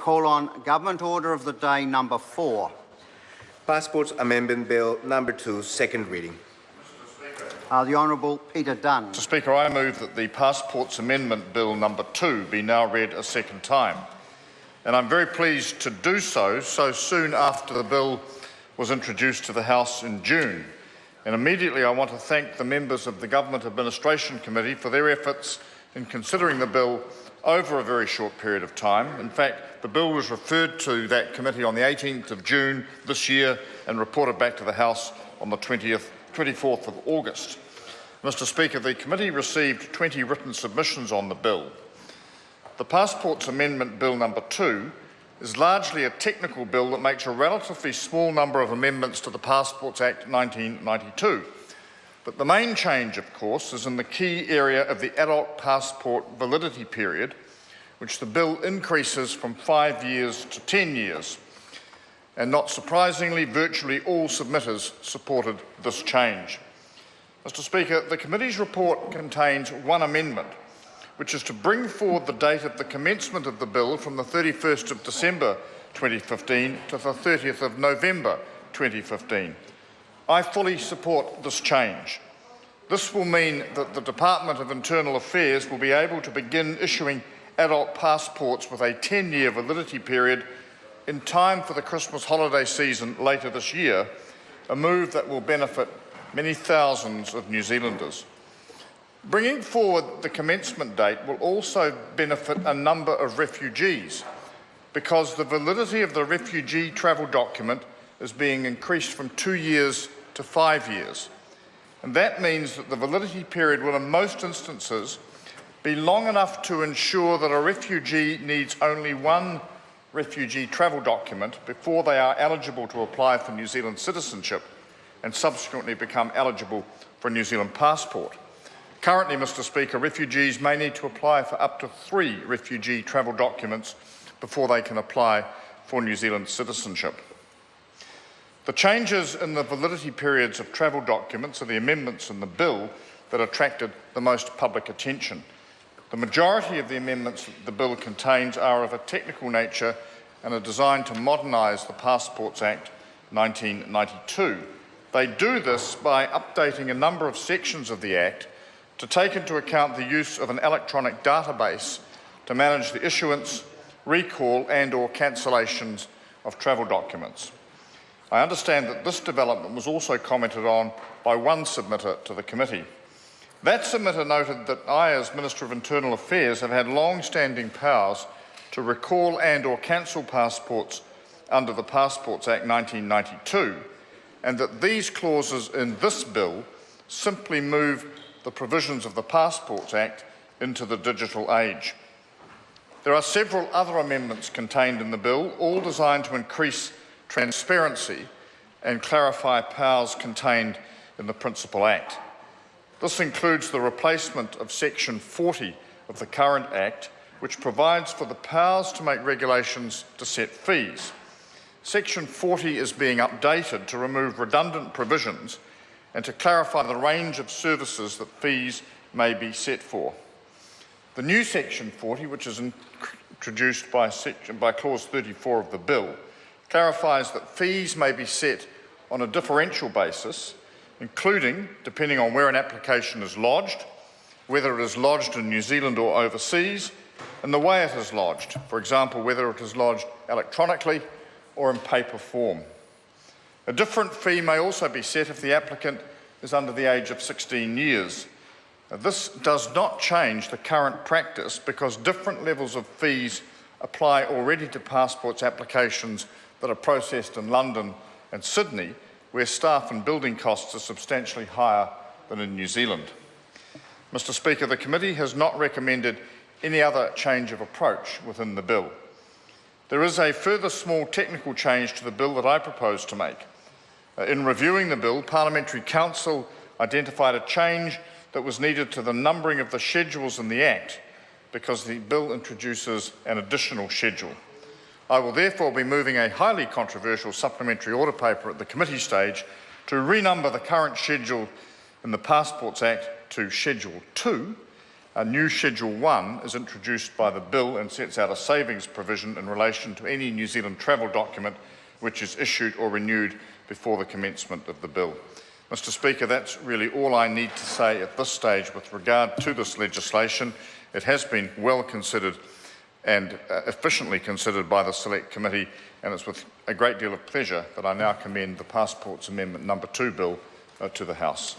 call on Government Order of the Day number 4. Passports Amendment Bill number 2, second reading. The Honourable Peter Dunn. Mr. Speaker, I move that the Passports Amendment Bill number 2 be now read a second time. And I'm very pleased to do so soon after the bill was introduced to the House in June. And immediately I want to thank the members of the Government Administration Committee for their efforts in considering the bill over a very short period of time. In fact, the bill was referred to that committee on the 18th of June this year and reported back to the House on the 24th of August. Mr. Speaker, the committee received 20 written submissions on the bill. The Passports Amendment Bill number 2 is largely a technical bill that makes a relatively small number of amendments to the Passports Act 1992. But the main change, of course, is in the key area of the adult passport validity period, which the bill increases from 5 years to 10 years. And not surprisingly, virtually all submitters supported this change. Mr. Speaker, the committee's report contains one amendment, which is to bring forward the date of the commencement of the bill from the 31st of December 2015 to the 30th of November 2015. I fully support this change. This will mean that the Department of Internal Affairs will be able to begin issuing adult passports with a 10-year validity period in time for the Christmas holiday season later this year, a move that will benefit many thousands of New Zealanders. Bringing forward the commencement date will also benefit a number of refugees because the validity of the refugee travel document is being increased from 2 years to 5 years. And that means that the validity period will in most instances be long enough to ensure that a refugee needs only one refugee travel document before they are eligible to apply for New Zealand citizenship and subsequently become eligible for a New Zealand passport. Currently, Mr. Speaker, refugees may need to apply for up to 3 refugee travel documents before they can apply for New Zealand citizenship. The changes in the validity periods of travel documents are the amendments in the bill that attracted the most public attention. The majority of the amendments that the bill contains are of a technical nature and are designed to modernise the Passports Act 1992. They do this by updating a number of sections of the Act to take into account the use of an electronic database to manage the issuance, recall and/or cancellations of travel documents. I understand that this development was also commented on by one submitter to the committee. That submitter noted that I, as Minister of Internal Affairs, have had long-standing powers to recall and/or cancel passports under the Passports Act 1992, and that these clauses in this bill simply move the provisions of the Passports Act into the digital age. There are several other amendments contained in the bill, all designed to increase transparency and clarify powers contained in the Principal Act. This includes the replacement of Section 40 of the current Act, which provides for the powers to make regulations to set fees. Section 40 is being updated to remove redundant provisions and to clarify the range of services that fees may be set for. The new Section 40, which is introduced by Clause 34 of the bill, clarifies that fees may be set on a differential basis, including, depending on where an application is lodged, whether it is lodged in New Zealand or overseas, and the way it is lodged, for example, whether it is lodged electronically or in paper form. A different fee may also be set if the applicant is under the age of 16 years. This does not change the current practice because different levels of fees apply already to passports applications that are processed in London and Sydney, where staff and building costs are substantially higher than in New Zealand. Mr. Speaker, the committee has not recommended any other change of approach within the bill. There is a further small technical change to the bill that I propose to make. In reviewing the bill, Parliamentary Council identified a change that was needed to the numbering of the schedules in the Act because the bill introduces an additional schedule. I will therefore be moving a highly controversial supplementary order paper at the committee stage to renumber the current schedule in the Passports Act to Schedule 2 A new Schedule 1 is introduced by the bill and sets out a savings provision in relation to any New Zealand travel document which is issued or renewed before the commencement of the bill. Mr Speaker, that's really all I need to say at this stage with regard to this legislation. It has been well considered and efficiently considered by the Select Committee, and it's with a great deal of pleasure that I now commend the Passports Amendment number 2 bill to the House.